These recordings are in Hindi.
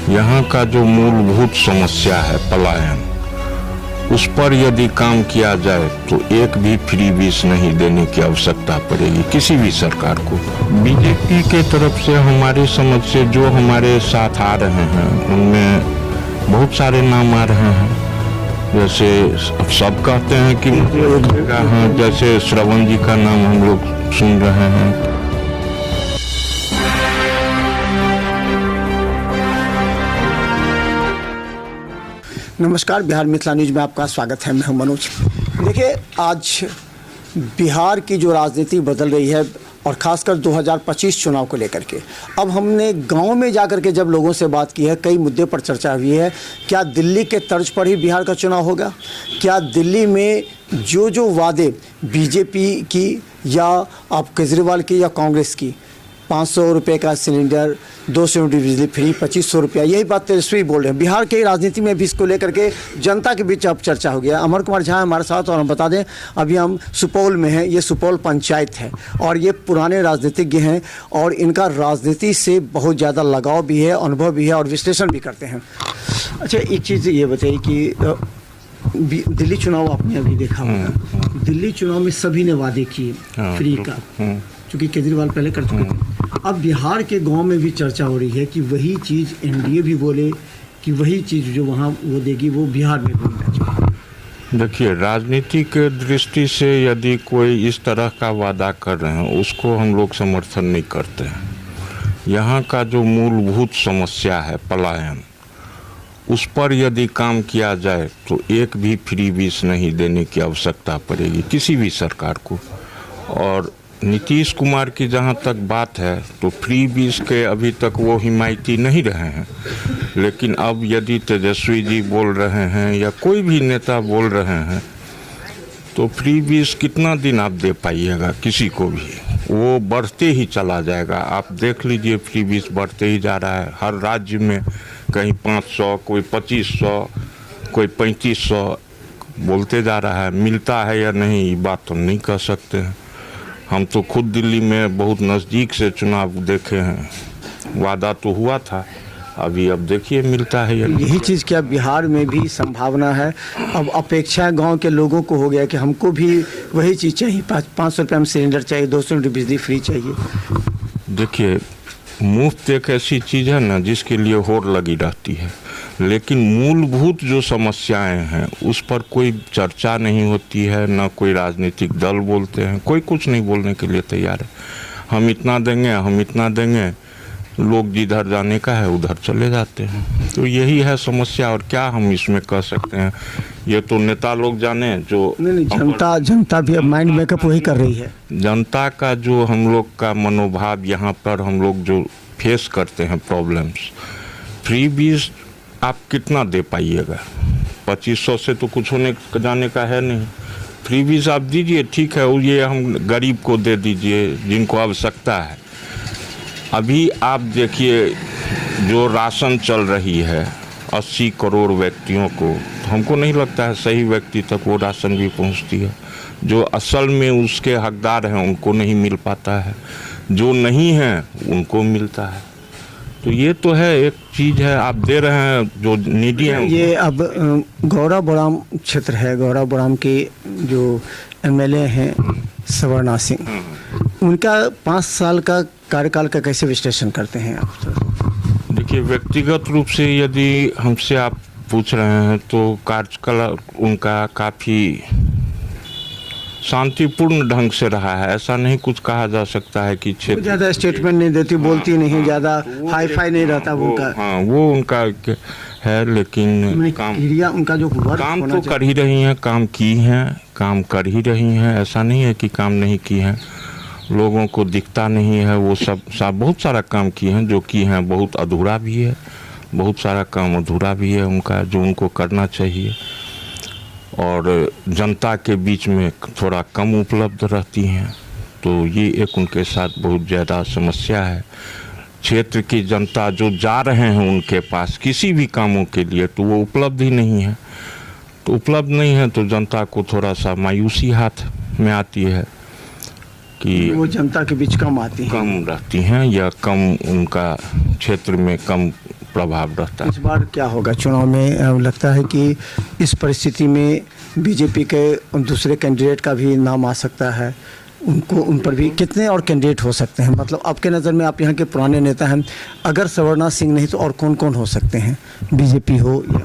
यहाँ का जो मूलभूत समस्या है पलायन, उस पर यदि काम किया जाए तो एक भी फ्री बीस नहीं देने की आवश्यकता पड़ेगी किसी भी सरकार को। बीजेपी के तरफ से हमारी समझ से जो हमारे साथ आ रहे हैं उनमें बहुत सारे नाम आ रहे हैं। जैसे सब कहते हैं कि हाँ, जैसे श्रवण जी का नाम हम लोग सुन रहे हैं। नमस्कार, बिहार मिथिला न्यूज में आपका स्वागत है। मैं हूं मनोज। देखिए, आज बिहार की जो राजनीति बदल रही है और ख़ासकर 2025 चुनाव को लेकर के, अब हमने गांव में जाकर के जब लोगों से बात की है, कई मुद्दे पर चर्चा हुई है। क्या दिल्ली के तर्ज पर ही बिहार का चुनाव होगा? क्या दिल्ली में जो वादे बीजेपी की या आप केजरीवाल की या कांग्रेस की, 500 रुपये का सिलेंडर, 200 यूनिट बिजली फ्री, 2500 रुपया, यही बात तेजस्वी बोल रहे हैं। बिहार की राजनीति में भी इसको लेकर के जनता के बीच अब चर्चा हो गया। अमर कुमार झा हमारे साथ, और हम बता दें अभी हम सुपौल में हैं। ये सुपौल पंचायत है और ये पुराने राजनीतिज्ञ हैं और इनका राजनीति से बहुत ज़्यादा लगाव भी है, अनुभव भी है और विश्लेषण भी करते हैं। अच्छा, एक चीज़ ये बताइए कि दिल्ली चुनाव आपने अभी देखा होगा, दिल्ली चुनाव में सभी ने वादे किए फ्री का, क्योंकि केजरीवाल पहले कर चुके थे। अब बिहार के गांव में भी चर्चा हो रही है कि वही चीज़ एनडीए भी बोले कि वही चीज़ जो वहाँ वो देगी वो बिहार में भी मिलना चाहिए। देखिए, राजनीति के दृष्टि से यदि कोई इस तरह का वादा कर रहे हैं उसको हम लोग समर्थन नहीं करते हैं। यहाँ का जो मूलभूत समस्या है पलायन, उस पर यदि काम किया जाए तो एक भी फ्री बीस नहीं देने की आवश्यकता पड़ेगी किसी भी सरकार को। और नीतीश कुमार की जहाँ तक बात है तो फ्री बीस के अभी तक वो हिमायती नहीं रहे हैं, लेकिन अब यदि तेजस्वी जी बोल रहे हैं या कोई भी नेता बोल रहे हैं तो फ्री बीस कितना दिन आप दे पाइएगा किसी को भी? वो बढ़ते ही चला जाएगा। आप देख लीजिए, फ्री बीस बढ़ते ही जा रहा है। हर राज्य में कहीं 500, कोई 2500, कोई 3500 बोलते जा रहा है। मिलता है या नहीं ये बात तो नहीं कह सकते हैं। हम तो खुद दिल्ली में बहुत नज़दीक से चुनाव देखे हैं। वादा तो हुआ था, अभी अब देखिए मिलता है या नहीं। यही चीज़ क्या बिहार में भी संभावना है? अब अपेक्षा गांव के लोगों को हो गया कि हमको भी वही चीज़ चाहिए, 500 रुपये में सिलेंडर चाहिए, 200 यूनिट बिजली फ्री चाहिए। देखिए, मुफ्त एक ऐसी चीज़ है ना जिसके लिए होड़ लगी रहती है, लेकिन मूलभूत जो समस्याएं हैं उस पर कोई चर्चा नहीं होती है, ना कोई राजनीतिक दल बोलते हैं, कोई कुछ नहीं बोलने के लिए तैयार है। हम इतना देंगे, हम इतना देंगे, लोग जिधर जाने का है उधर चले जाते हैं। तो यही है समस्या, और क्या हम इसमें कह सकते हैं? ये तो नेता लोग जाने जो नहीं, जनता भी अब माइंड मेकअप वही कर रही है। जनता का जो हम लोग का मनोभाव यहाँ पर हम लोग जो फेस करते हैं प्रॉब्लम्स, फ्री बीस आप कितना दे पाइएगा? 2500 से तो कुछ होने जाने का है नहीं। फ्री बीस आप दीजिए, ठीक है, ये हम गरीब को दे दीजिए जिनको आवश्यकता है। अभी आप देखिए, जो राशन चल रही है 80 करोड़ व्यक्तियों को, तो हमको नहीं लगता है सही व्यक्ति तक वो राशन भी पहुंचती है। जो असल में उसके हकदार हैं उनको नहीं मिल पाता है, जो नहीं हैं उनको मिलता है। तो ये तो है, एक चीज़ है आप दे रहे हैं जो नीडी हैं। ये अब गौराबोराम क्षेत्र है, गौराबोराम के जो एमएलए हैं सवर्णा सिंह, उनका 5 साल का कार्यकाल का कैसे विश्लेषण करते हैं आप? देखिए, व्यक्तिगत रूप से यदि हमसे आप पूछ रहे हैं तो कार्यकाल उनका काफ़ी शांतिपूर्ण ढंग से रहा है। ऐसा नहीं कुछ कहा जा सकता है कि क्षेत्र ज़्यादा स्टेटमेंट नहीं देती, बोलती नहीं, ज़्यादा हाई फाई नहीं रहता उनका। हाँ, वो उनका है, लेकिन काम उनका जो काम तो कर ही रही हैं, काम की हैं, काम कर ही रही हैं। ऐसा नहीं है कि काम नहीं की हैं, लोगों को दिखता नहीं है। वो सब बहुत सारा काम किए हैं, जो की हैं बहुत अधूरा भी है, बहुत सारा काम अधूरा भी है उनका जो उनको करना चाहिए। और जनता के बीच में थोड़ा कम उपलब्ध रहती हैं, तो ये एक उनके साथ बहुत ज़्यादा समस्या है। क्षेत्र की जनता जो जा रहे हैं उनके पास किसी भी कामों के लिए, तो वो उपलब्ध ही नहीं है। तो उपलब्ध नहीं है तो जनता को थोड़ा सा मायूसी हाथ में आती है कि वो जनता के बीच कम आती हैं, कम रहती हैं या कम उनका क्षेत्र में कम प्रभाव रहता है। इस बार क्या होगा चुनाव में? लगता है कि इस परिस्थिति में बीजेपी के दूसरे कैंडिडेट का भी नाम आ सकता है, उनको उन पर भी कितने और कैंडिडेट हो सकते हैं? मतलब आपके नज़र में, आप यहाँ के पुराने नेता हैं, अगर सवर्णा सिंह नहीं तो और कौन कौन हो सकते हैं? बीजेपी हो या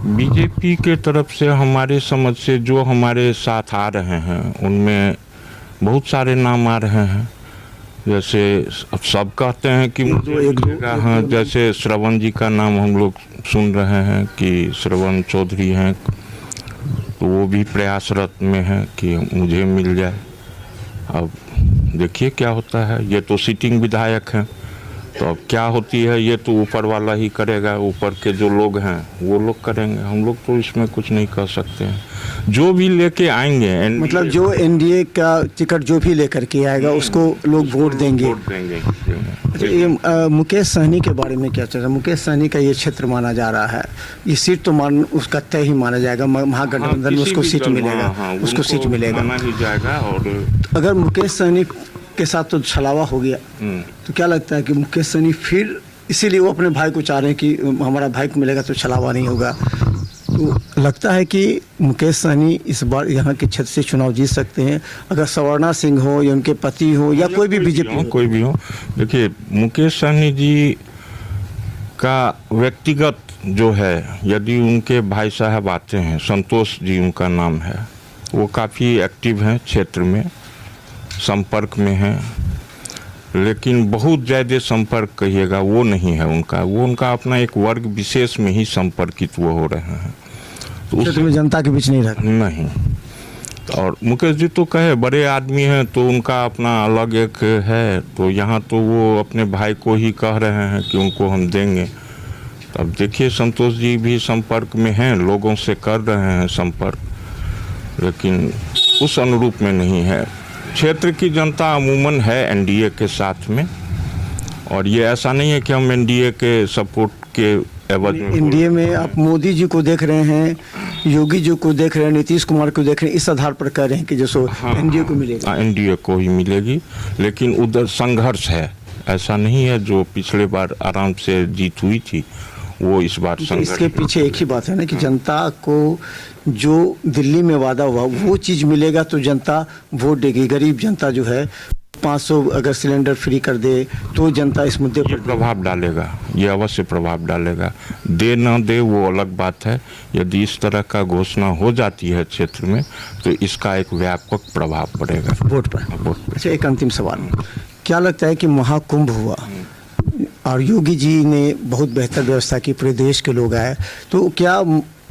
बीजेपी के तरफ से हमारे समझ से जो हमारे साथ आ रहे हैं उनमें बहुत सारे नाम आ रहे हैं। जैसे अब सब कहते हैं कि हाँ, जैसे श्रवण जी का नाम हम लोग सुन रहे हैं कि श्रवण चौधरी हैं, तो वो भी प्रयासरत में है कि मुझे मिल जाए। अब देखिए क्या होता है, ये तो सिटिंग विधायक हैं, तो अब क्या होती है ये तो ऊपर वाला ही करेगा, ऊपर के जो लोग हैं वो लोग करेंगे, हम लोग तो इसमें कुछ नहीं कर सकते हैं। जो भी लेके आएंगे, मतलब जो एनडीए का टिकट जो भी लेकर के आएगा उसको लोग वोट देंगे। अच्छा, ये मुकेश सहनी के बारे में क्या चल रहा है? मुकेश सहनी का ये क्षेत्र माना जा रहा है, ये सीट तो उसका तय ही माना जाएगा, महागठबंधन में उसको सीट मिलेगा, उसको सीट मिलेगा ही जाएगा। और अगर मुकेश सहनी के साथ तो छलावा हो गया तो क्या लगता है कि मुकेश सहनी फिर, इसीलिए वो अपने भाई को चाह रहे हैं कि हमारा भाई को मिलेगा तो छलावा नहीं होगा, तो लगता है कि मुकेश सहनी इस बार यहाँ के क्षेत्र से चुनाव जीत सकते हैं अगर सवर्णा सिंह हो या उनके पति हो या कोई भी बीजेपी कोई भी हो। देखिए मुकेश सहनी जी का व्यक्तिगत जो है, यदि उनके भाई साहब आते हैं, संतोष जी उनका नाम है, वो काफ़ी एक्टिव हैं क्षेत्र में, संपर्क में हैं, लेकिन बहुत ज़्यादा संपर्क कहिएगा वो नहीं है उनका, वो उनका अपना एक वर्ग विशेष में ही संपर्कित वो हो रहे हैं, तो उसमें जनता के बीच नहीं रहते नहीं। और मुकेश जी तो कहे बड़े आदमी हैं तो उनका अपना अलग एक है, तो यहाँ तो वो अपने भाई को ही कह रहे हैं कि उनको हम देंगे। अब देखिए संतोष जी भी संपर्क में हैं, लोगों से कर रहे हैं संपर्क, लेकिन उस अनुरूप में नहीं है। क्षेत्र की जनता अमूमन है एनडीए के साथ में, और ये ऐसा नहीं है कि हम एनडीए के सपोर्ट के एवज में, एनडीए में आप मोदी जी को देख रहे हैं, योगी जी को देख रहे हैं, नीतीश कुमार को देख रहे हैं, इस आधार पर कह रहे हैं कि जैसे एनडीए को मिलेगा। एनडीए को ही मिलेगी, लेकिन उधर संघर्ष है, ऐसा नहीं है जो पिछले बार आराम से जीत हुई थी वो इस बार संघर्ष। इसके पीछे एक ही बात है ना कि जनता को जो दिल्ली में वादा हुआ वो चीज़ मिलेगा तो जनता वोट देगी। गरीब जनता जो है 500 अगर सिलेंडर फ्री कर दे तो जनता इस मुद्दे पर प्रभाव डालेगा, ये अवश्य प्रभाव डालेगा। दे ना दे वो अलग बात है, यदि इस तरह का घोषणा हो जाती है क्षेत्र में तो इसका एक व्यापक प्रभाव पड़ेगा वोट पर। अच्छा, एक अंतिम सवाल, क्या लगता है कि महाकुंभ हुआ और योगी जी ने बहुत बेहतर व्यवस्था की, पूरे देश के लोग आए, तो क्या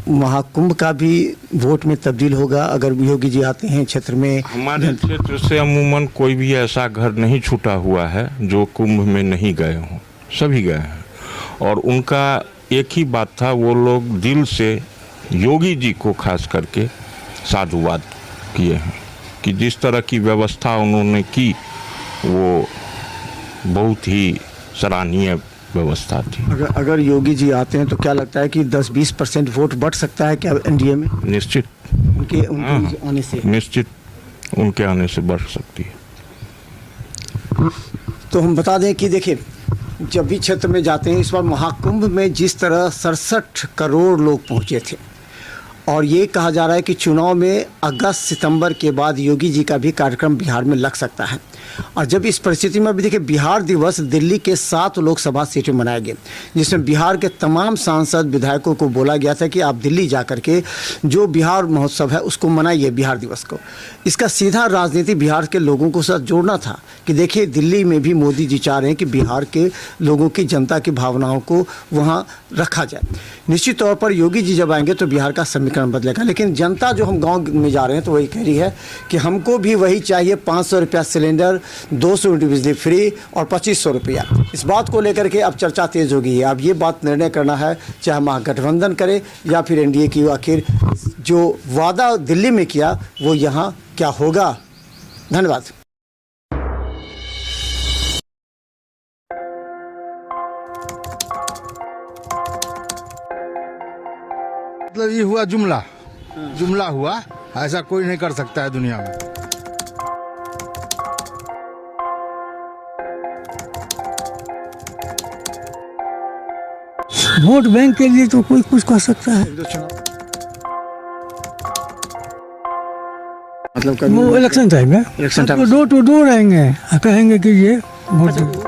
महाकुंभ का भी वोट में तब्दील होगा अगर योगी जी आते हैं क्षेत्र में? हमारे क्षेत्र से अमूमन कोई भी ऐसा घर नहीं छूटा हुआ है जो कुंभ में नहीं गए हों, सभी गए हैं। और उनका एक ही बात था, वो लोग दिल से योगी जी को खास करके साधुवाद किए हैं कि जिस तरह की व्यवस्था उन्होंने की वो बहुत ही सराहनीय व्यवस्था थी। अगर योगी जी आते हैं तो क्या लगता है कि 10-20% वोट बढ़ सकता है क्या एनडीए में? निश्चित उनके आने से, निश्चित उनके आने से बढ़ सकती है। तो हम बता दें कि देखिए, जब भी क्षेत्र में जाते हैं, इस बार महाकुंभ में जिस तरह 67 करोड़ लोग पहुंचे थे, और ये कहा जा रहा है कि चुनाव में अगस्त सितंबर के बाद योगी जी का भी कार्यक्रम बिहार में लग सकता है। और जब इस परिस्थिति में भी देखिए, बिहार दिवस दिल्ली के 7 लोकसभा सीटें मनाए गए, जिसमें बिहार के तमाम सांसद विधायकों को बोला गया था कि आप दिल्ली जाकर के जो बिहार महोत्सव है उसको मनाइए, बिहार दिवस को। इसका सीधा राजनीति बिहार के लोगों को साथ जोड़ना था कि देखिए दिल्ली में भी मोदी जी चाह रहे हैं कि बिहार के लोगों की, जनता की भावनाओं को वहाँ रखा जाए। निश्चित तौर पर योगी जी जब आएंगे तो बिहार का समीकरण बदलेगा, लेकिन जनता जो हम गाँव में जा रहे हैं तो वही कह रही है कि हमको भी वही चाहिए, 500 रुपया सिलेंडर, 200 यूनिट बिजली फ्री और 2500 रुपया। इस बात को लेकर के अब चर्चा तेज हो गई है। अब ये बात निर्णय करना है, चाहे महागठबंधन करे या फिर एनडीए की, आखिर जो वादा दिल्ली में किया वो यहाँ क्या होगा। धन्यवाद। मतलब ये हुआ जुमला हुआ, ऐसा कोई नहीं कर सकता है दुनिया में। वोट बैंक के लिए तो कोई कुछ कह सकता है। दो चुनाव मतलब कभी वो इलेक्शन टाइम में election time door to door आएंगे और कहेंगे कि ये वोट दो।